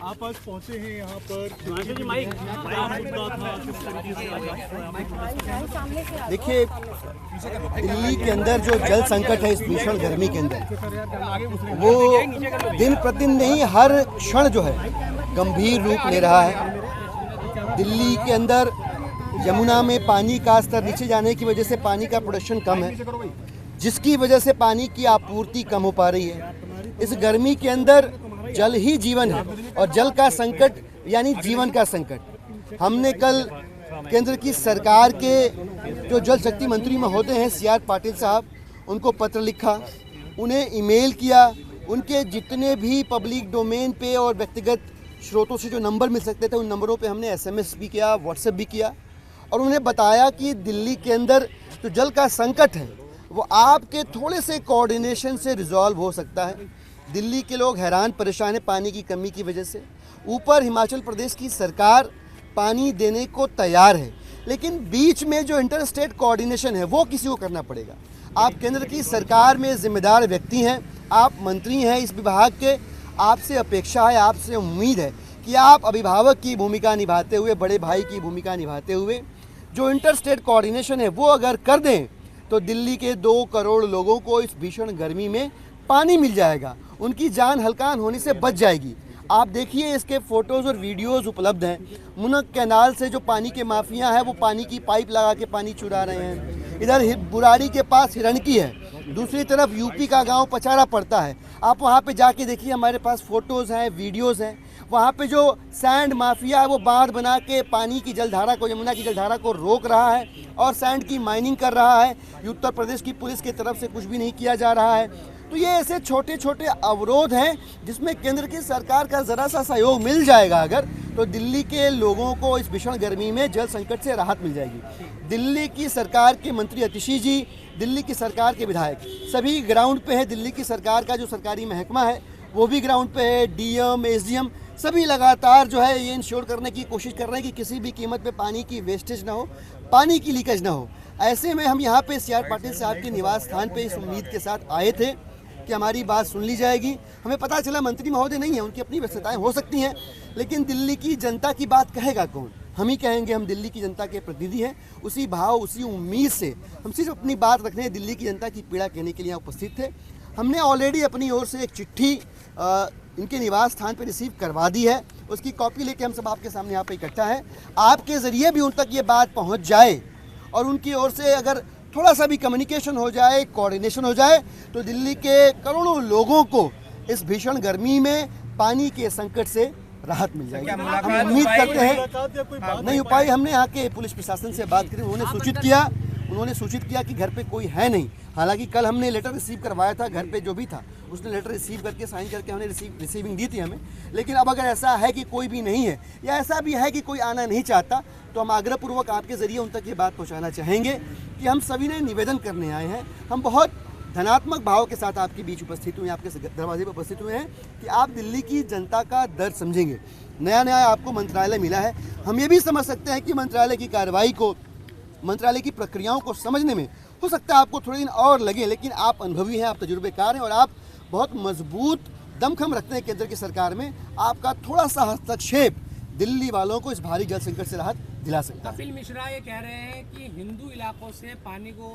आप आज पहुंचे हैं यहाँ पर। देखिए, दिल्ली के अंदर जो जल संकट है इस भीषण गर्मी के अंदर, वो दिन प्रतिदिन नहीं हर क्षण जो है गंभीर रूप ले रहा है। दिल्ली के अंदर यमुना में पानी का स्तर नीचे जाने की वजह से पानी का प्रोडक्शन कम है, जिसकी वजह से पानी की आपूर्ति कम हो पा रही है। इस गर्मी के अंदर जल ही जीवन है और जल का संकट यानी जीवन का संकट। हमने कल केंद्र की सरकार के जो जल शक्ति मंत्री महोदय हैं CR पाटिल साहब, उनको पत्र लिखा, उन्हें ईमेल किया। उनके जितने भी पब्लिक डोमेन पे और व्यक्तिगत स्रोतों से जो नंबर मिल सकते थे उन नंबरों पे हमने SMS भी किया, WhatsApp भी किया और उन्हें बताया कि दिल्ली के अंदर जो जल का संकट है वो आपके थोड़े से कोऑर्डिनेशन से रिजॉल्व हो सकता है। दिल्ली के लोग हैरान परेशान हैं पानी की कमी की वजह से। ऊपर हिमाचल प्रदेश की सरकार पानी देने को तैयार है, लेकिन बीच में जो इंटर स्टेट कोऑर्डिनेशन है वो किसी को करना पड़ेगा। आप केंद्र की सरकार में जिम्मेदार व्यक्ति हैं, आप मंत्री हैं इस विभाग के, आपसे अपेक्षा है, आपसे उम्मीद है कि आप अभिभावक की भूमिका निभाते हुए, बड़े भाई की भूमिका निभाते हुए जो इंटर स्टेट कोऑर्डिनेशन है वो अगर कर दें तो दिल्ली के 2 करोड़ लोगों को इस भीषण गर्मी में पानी मिल जाएगा, उनकी जान हल्कान होने से बच जाएगी। आप देखिए, इसके फोटोज़ और वीडियोज़ उपलब्ध हैं। मुनक कैनाल से जो पानी के माफिया हैं वो पानी की पाइप लगा के पानी चुरा रहे हैं। इधर बुराड़ी के पास हिरणकी है, दूसरी तरफ यूपी का गांव पचारा पड़ता है। आप वहां पे जाके देखिए, हमारे पास फ़ोटोज़ हैं, वीडियोज़ हैं। वहाँ पे जो सैंड माफिया है वो बांध बना के पानी की जलधारा को, यमुना की जलधारा को रोक रहा है और सैंड की माइनिंग कर रहा है। उत्तर प्रदेश की पुलिस की तरफ से कुछ भी नहीं किया जा रहा है। तो ये ऐसे छोटे छोटे अवरोध हैं जिसमें केंद्र की सरकार का ज़रा सा सहयोग मिल जाएगा अगर, तो दिल्ली के लोगों को इस भीषण गर्मी में जल संकट से राहत मिल जाएगी। दिल्ली की सरकार के मंत्री अतिशी जी, दिल्ली की सरकार के विधायक सभी ग्राउंड पे हैं। दिल्ली की सरकार का जो सरकारी महकमा है वो भी ग्राउंड पे है। DM, SDM सभी लगातार जो है ये इंश्योर करने की कोशिश कर रहे हैं कि किसी भी कीमत पे पानी की वेस्टेज ना हो, पानी की लीकेज ना हो। ऐसे में हम यहाँ पे CR पाटिल साहब के निवास स्थान पे इस उम्मीद के साथ आए थे कि हमारी बात सुन ली जाएगी। हमें पता चला मंत्री महोदय नहीं है, उनकी अपनी व्यस्तताएं हो सकती हैं, लेकिन दिल्ली की जनता की बात कहेगा कौन? हम ही कहेंगे। हम दिल्ली की जनता के प्रतिनिधि हैं। उसी भाव, उसी उम्मीद से हम सिर्फ अपनी बात रखने, दिल्ली की जनता की पीड़ा कहने के लिए यहाँ उपस्थित थे। हमने ऑलरेडी अपनी ओर से एक चिट्ठी इनके निवास स्थान पर रिसीव करवा दी है, उसकी कॉपी लेके हम सब आपके सामने यहाँ पे इकट्ठा है। आपके ज़रिए भी उन तक ये बात पहुँच जाए और उनकी ओर से अगर थोड़ा सा भी कम्युनिकेशन हो जाए, कोऑर्डिनेशन हो जाए, तो दिल्ली के करोड़ों लोगों को इस भीषण गर्मी में पानी के संकट से राहत मिल जाएगी। हम उम्मीद करते हैं। नहीं उपाय, हमने यहाँ के पुलिस प्रशासन से बात करी, उन्होंने सूचित किया कि घर पे कोई है नहीं। हालांकि कल हमने लेटर रिसीव करवाया था, घर पे जो भी था उसने लेटर रिसीव करके साइन करके हमने रिसीविंग दी थी हमें। लेकिन अब अगर ऐसा है कि कोई भी नहीं है या ऐसा भी है कि कोई आना नहीं चाहता, तो हम आग्रहपूर्वक आपके ज़रिए उन तक ये बात पहुँचाना चाहेंगे कि हम सभी ने निवेदन करने आए हैं। हम बहुत धनात्मक भाव के साथ आपके बीच उपस्थित हुए, आपके दरवाजे पर उपस्थित हुए हैं कि आप दिल्ली की जनता का दर्द समझेंगे। नया आपको मंत्रालय मिला है, हम ये भी समझ सकते हैं कि मंत्रालय की कार्रवाई को, मंत्रालय की प्रक्रियाओं को समझने में हो सकता है आपको थोड़े दिन और लगे, लेकिन आप अनुभवी हैं, आप तजुर्बेकार हैं और आप बहुत मजबूत दमखम रखते हैं केंद्र की सरकार में। आपका थोड़ा सा हस्तक्षेप दिल्ली वालों को इस भारी जल संकट से राहत दिला सकता है। कपिल मिश्रा ये कह रहे हैं कि हिंदू इलाकों से पानी को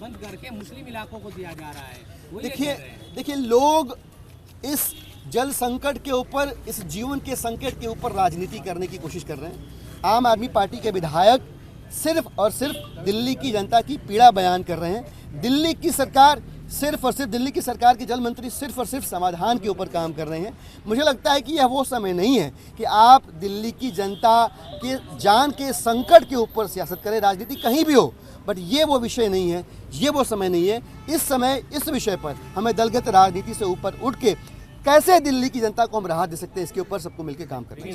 बंद करके मुस्लिम इलाकों को दिया जा रहा है। देखिए लोग इस जल संकट के ऊपर, इस जीवन के संकट के ऊपर राजनीति करने की कोशिश कर रहे हैं। आम आदमी पार्टी के विधायक सिर्फ और सिर्फ दिल्ली की जनता की पीड़ा बयान कर रहे हैं। दिल्ली की सरकार सिर्फ और सिर्फ, दिल्ली की सरकार के जल मंत्री सिर्फ और सिर्फ समाधान के ऊपर काम कर रहे हैं। मुझे लगता है कि यह वो समय नहीं है कि आप दिल्ली की जनता के जान के संकट के ऊपर सियासत करें। राजनीति कहीं भी हो, बट ये वो विषय नहीं है, ये वो समय नहीं है। इस समय इस विषय पर हमें दलगत राजनीति से ऊपर उठ के कैसे दिल्ली की जनता को हम राहत दे सकते हैं, इसके ऊपर सबको मिलकर काम करना है।